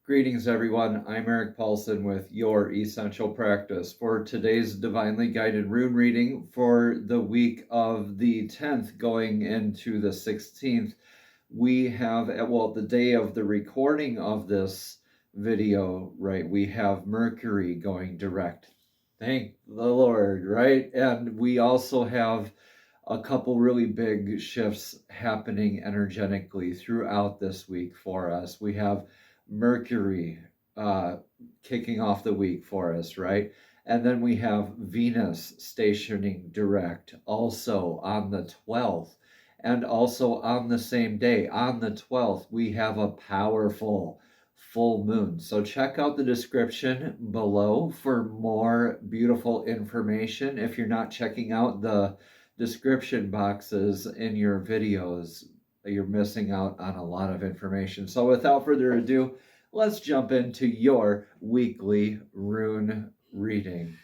Greetings, everyone. I'm Eric Paulson with Your Essential Practice. For today's divinely guided rune reading for the week of the 10th going into the 16th, we have, the day of the recording of this video, right, we have Mercury going direct. Thank the Lord, right? And we also have a couple really big shifts happening energetically throughout this week for us. We have Mercury kicking off the week for us, right? And then we have Venus stationing direct also on the 12th. And also on the same day, on the 12th, we have a powerful full moon. So check out the description below for more beautiful information. If you're not checking out the description boxes in your videos, you're missing out on a lot of information. So without further ado, let's jump into your weekly rune reading.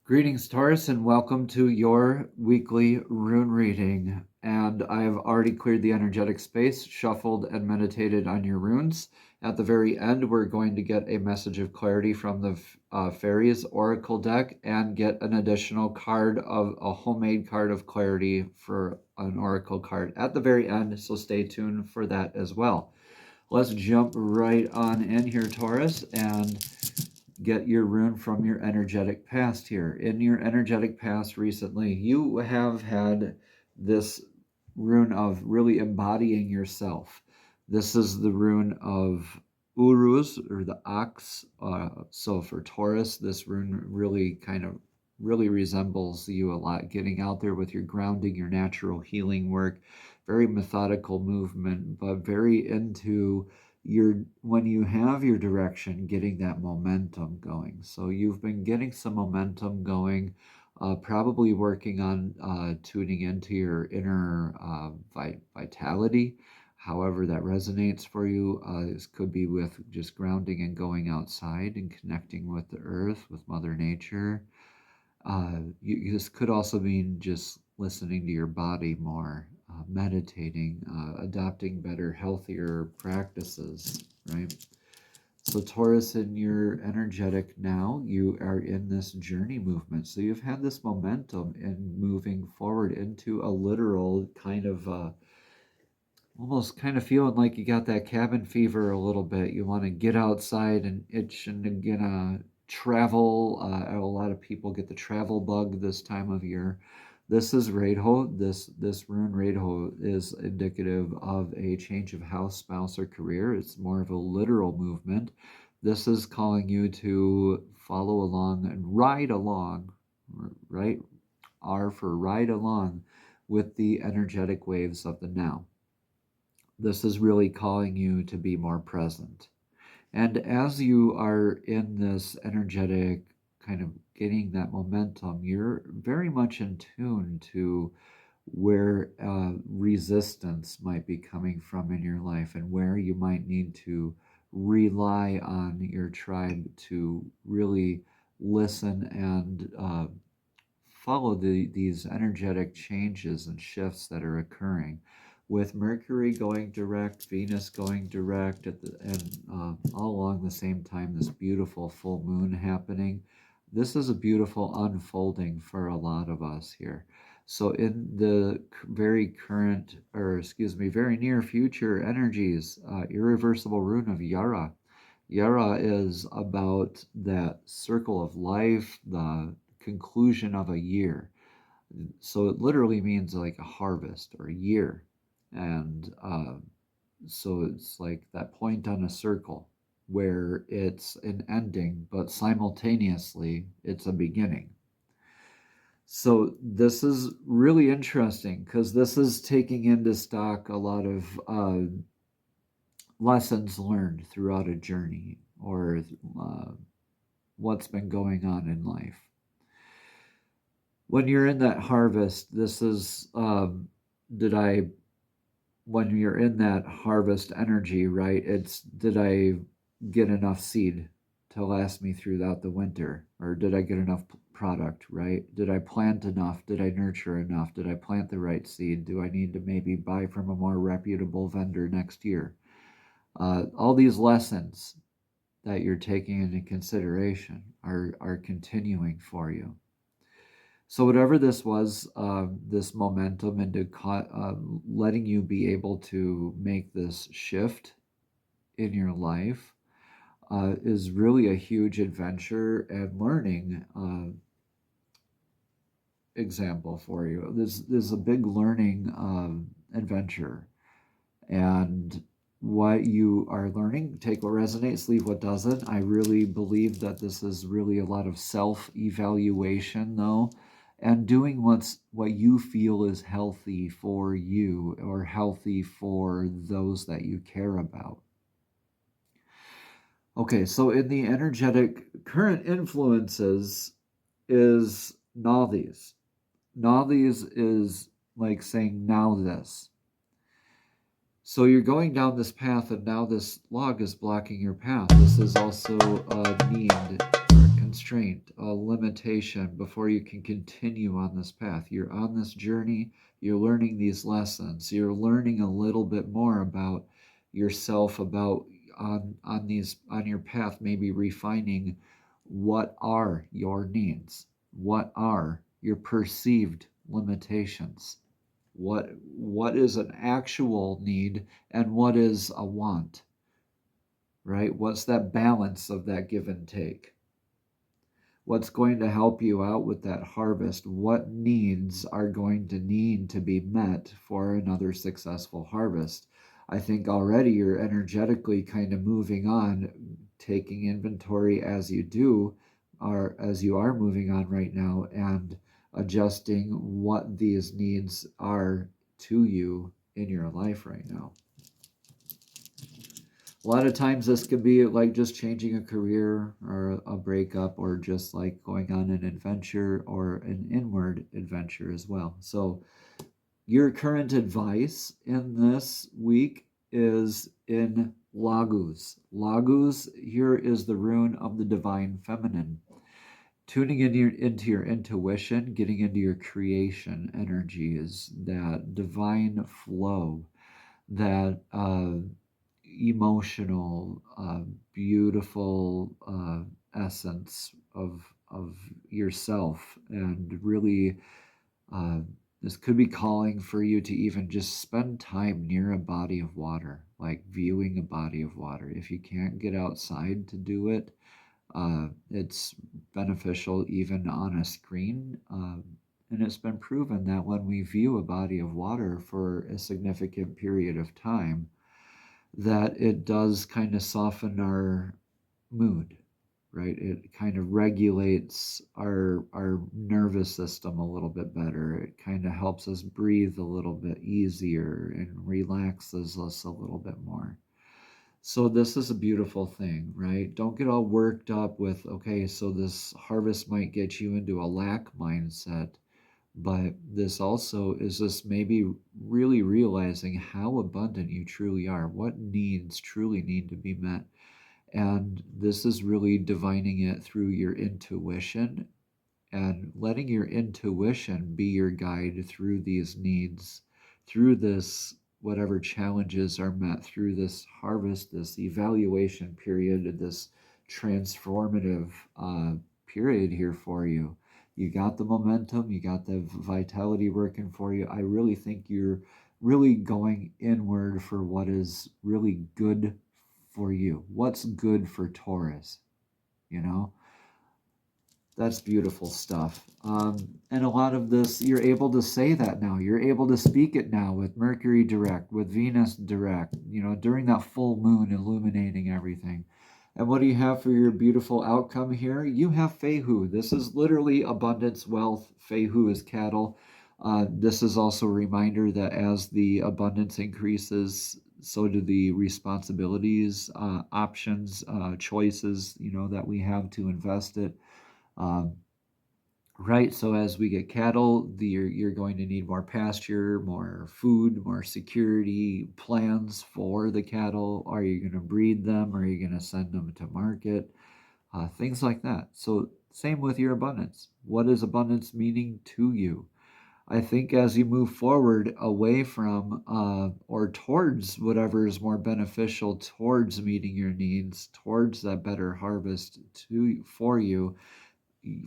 Greetings, Taurus, and welcome to your weekly rune reading. And I have already cleared the energetic space, shuffled and meditated on your runes. At the very end, we're going to get a message of clarity from the Fairies Oracle deck and get an additional card of a homemade card of clarity for an Oracle card at the very end, so stay tuned for that as well. Let's jump right on in here, Taurus, and get your rune from your energetic past here. In your energetic past recently, you have had this rune of really embodying yourself. This is the rune of Uruz, or the ox. So for Taurus, this rune really resembles you a lot, getting out there with your grounding, your natural healing work, very methodical movement, but very into when you have your direction, getting that momentum going. So you've been getting some momentum going, probably working on tuning into your inner vitality, however that resonates for you. This could be with just grounding and going outside and connecting with the earth, with Mother Nature. This could also mean just listening to your body more, meditating, adopting better, healthier practices, right? So Taurus, in your energetic now, you are in this journey movement. So you've had this momentum in moving forward into a literal kind of, almost kind of feeling like you got that cabin fever a little bit. You want to get outside and itch and get travel. A lot of people get the travel bug this time of year. This is Radho. This rune Radho is indicative of a change of house, spouse, or career. It's more of a literal movement. This is calling you to follow along and ride along, right? R for ride along with the energetic waves of the now. This is really calling you to be more present. And as you are in this energetic kind of getting that momentum, you're very much in tune to where resistance might be coming from in your life and where you might need to rely on your tribe to really listen and follow these energetic changes and shifts that are occurring. With Mercury going direct, Venus going direct, and all along the same time, this beautiful full moon happening. This is a beautiful unfolding for a lot of us here. So in the very near future energies, irreversible rune of Yara. Yara is about that circle of life, the conclusion of a year. So it literally means like a harvest or a year. And so it's like that point on a circle where it's an ending, but simultaneously it's a beginning. So this is really interesting because this is taking into stock a lot of lessons learned throughout a journey or what's been going on in life. When you're in that harvest, this is, when you're in that harvest energy, right, it's, did I get enough seed to last me throughout the winter? Or did I get enough product, right? Did I plant enough? Did I nurture enough? Did I plant the right seed? Do I need to maybe buy from a more reputable vendor next year? All these lessons that you're taking into consideration are continuing for you. So whatever this was, this momentum into letting you be able to make this shift in your life is really a huge adventure and learning example for you. This is a big learning adventure. And what you are learning, take what resonates, leave what doesn't. I really believe that this is really a lot of self-evaluation, though, and doing what you feel is healthy for you or healthy for those that you care about. Okay, so in the energetic current influences is Nalthis. Nalthis is like saying now this. So you're going down this path, and now this log is blocking your path. This is also a need or a constraint, a limitation before you can continue on this path. You're on this journey, you're learning these lessons, you're learning a little bit more about yourself, about on your path, maybe refining what are your needs, what are your perceived limitations. What is an actual need and what is a want, right? What's that balance of that give and take? What's going to help you out with that harvest? What needs are going to need to be met for another successful harvest? I think already you're energetically kind of moving on, taking inventory as you do, or as you are moving on right now, and adjusting what these needs are to you in your life right now. A lot of times this could be like just changing a career or a breakup, or just like going on an adventure or an inward adventure as well. So your current advice in this week is in Lagus. Lagus here is the rune of the divine feminine. Tuning into your intuition, getting into your creation energy, is that divine flow, that emotional, beautiful essence of yourself. And really, this could be calling for you to even just spend time near a body of water, like viewing a body of water. If you can't get outside to do it, it's beneficial even on a screen. And it's been proven that when we view a body of water for a significant period of time, that it does kind of soften our mood, right? It kind of regulates our nervous system a little bit better. It kind of helps us breathe a little bit easier and relaxes us a little bit more. So this is a beautiful thing, right? Don't get all worked up with, okay, so this harvest might get you into a lack mindset, but this also is just maybe really realizing how abundant you truly are, what needs truly need to be met. And this is really divining it through your intuition and letting your intuition be your guide through these needs, through this, whatever challenges are met, through this harvest, this evaluation period, this transformative period here for you. You got the momentum, you got the vitality working for you. I really think you're really going inward for what is really good for you. What's good for Taurus, you know? That's beautiful stuff. And a lot of this, you're able to say that now. You're able to speak it now with Mercury direct, with Venus direct, during that full moon illuminating everything. And what do you have for your beautiful outcome here? You have Fehu. This is literally abundance, wealth. Fehu is cattle. This is also a reminder that as the abundance increases, so do the responsibilities, options, choices, that we have to invest it. Right, so as we get cattle, you're going to need more pasture, more food, more security plans for the cattle. Are you going to breed them? Are you going to send them to market? Things like that. So same with your abundance. What is abundance meaning to you? I think as you move forward away from or towards whatever is more beneficial, towards meeting your needs, towards that better harvest for you,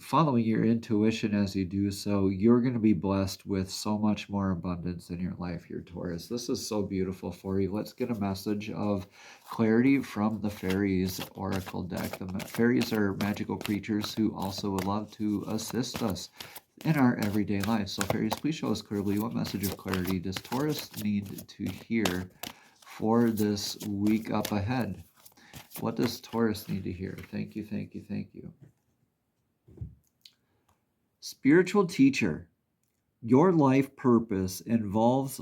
following your intuition as you do so, you're going to be blessed with so much more abundance in your life here, Taurus. This is so beautiful for you. Let's get a message of clarity from the Fairies Oracle deck. The fairies are magical creatures who also would love to assist us in our everyday life. So fairies, please show us clearly, what message of clarity does Taurus need to hear for this week up ahead? What does Taurus need to hear? Thank you, thank you, thank you. Spiritual teacher, your life purpose involves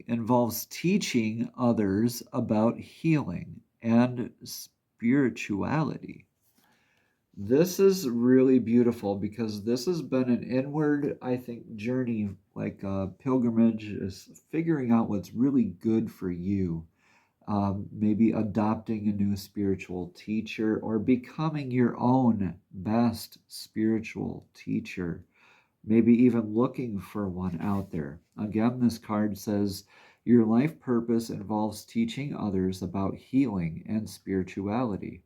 involves teaching others about healing and spirituality. This is really beautiful because this has been an inward, I think, journey, like a pilgrimage, is figuring out what's really good for you. Maybe adopting a new spiritual teacher or becoming your own best spiritual teacher. Maybe even looking for one out there. Again, this card says, your life purpose involves teaching others about healing and spirituality.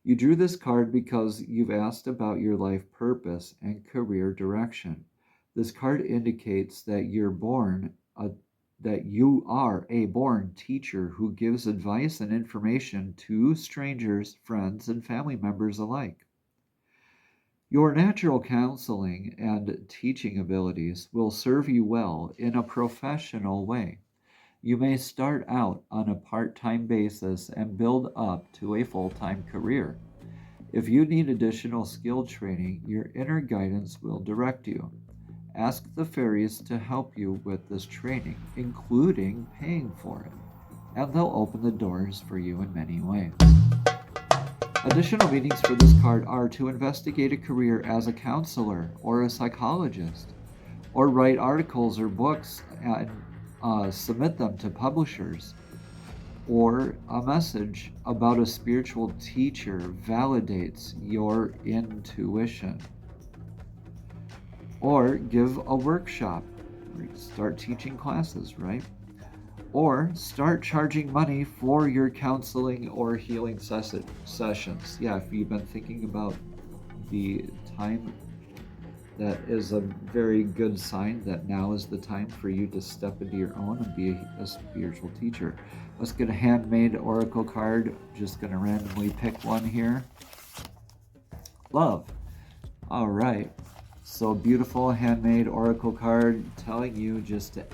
You drew this card because you've asked about your life purpose and career direction. This card indicates that you are a born teacher who gives advice and information to strangers, friends, and family members alike. Your natural counseling and teaching abilities will serve you well in a professional way. You may start out on a part-time basis and build up to a full-time career. If you need additional skill training, your inner guidance will direct you. Ask the fairies to help you with this training, including paying for it, and they'll open the doors for you in many ways. Additional meanings for this card are to investigate a career as a counselor or a psychologist, or write articles or books and submit them to publishers, or a message about a spiritual teacher validates your intuition, or give a workshop, start teaching classes, right? Or start charging money for your counseling or healing sessions. Yeah, if you've been thinking about the time, that is a very good sign that now is the time for you to step into your own and be a spiritual teacher. Let's get a handmade oracle card. Just going to randomly pick one here. Love. All right. So beautiful handmade oracle card telling you just to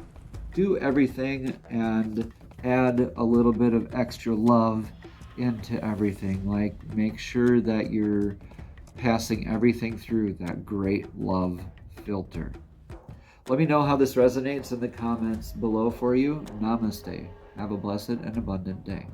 do everything and add a little bit of extra love into everything. Like, make sure that you're passing everything through that great love filter. Let me know how this resonates in the comments below for you. Namaste. Have a blessed and abundant day.